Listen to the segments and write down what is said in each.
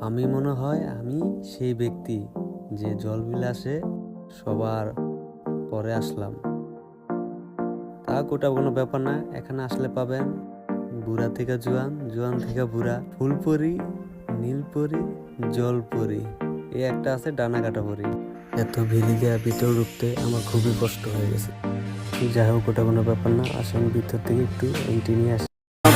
আমি মনে হয় আমি সেই ব্যক্তি যে জলবিলাসে সবার পরে আসলাম। তা ওটা কোনো ব্যাপার না, এখানে আসলে পাবেন বুড়া থেকে জোয়ান, জোয়ান থেকে বুড়া, ফুলপরি, নীলপরি, জলপরি, এই একটা আছে ডানা কাটা পরি। এত ভিড়ে ভিতরে ঢুকতে আমার খুবই কষ্ট হয়ে গেছে। যাই হোক ওটা কোনো ব্যাপার না, আসেন ভিতর থেকে একটু এন্ট্রি নিয়ে আসি।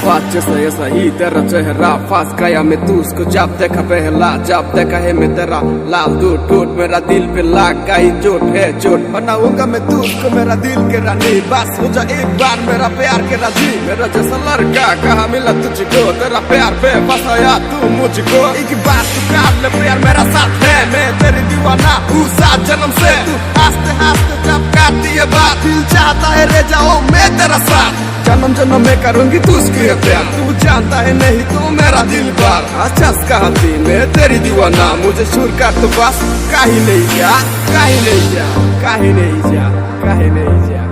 बात जैसा ये सही तेरा चेहरा फंस गया मैं तू उसको जब देखा पहला, जब देखा है मैं तेरा लाल दूध टूट मेरा दिल पे लाग गई चोट है चोट, बनाऊंगा मैं तू उसको मेरा दिल के रानी, बस हो जा एक बार मेरा प्यार के राजी। मेरा जैसा लड़का कहाँ मिला तुझको, तेरा प्यार पे फंसाया तू मुझको। एक बात तू कर ले प्यार मेरा साथ है, मैं तेरी दीवाना हूँ 7 जन्म से। तू हंसते हंसते जब काटती है बात, दिल चाहता है रह जाओ मैं तेरा साथ, जन्म जन्म में करूंगी तू उसके प्यार। तू जानता है नहीं तू मेरा दिल बार, अच्छा कहा थी मैं तेरी दीवाना, मुझे छूर कर तो बस कहीं नहीं जा, कहीं नहीं जा, कहीं नहीं जा, कहीं नहीं जा।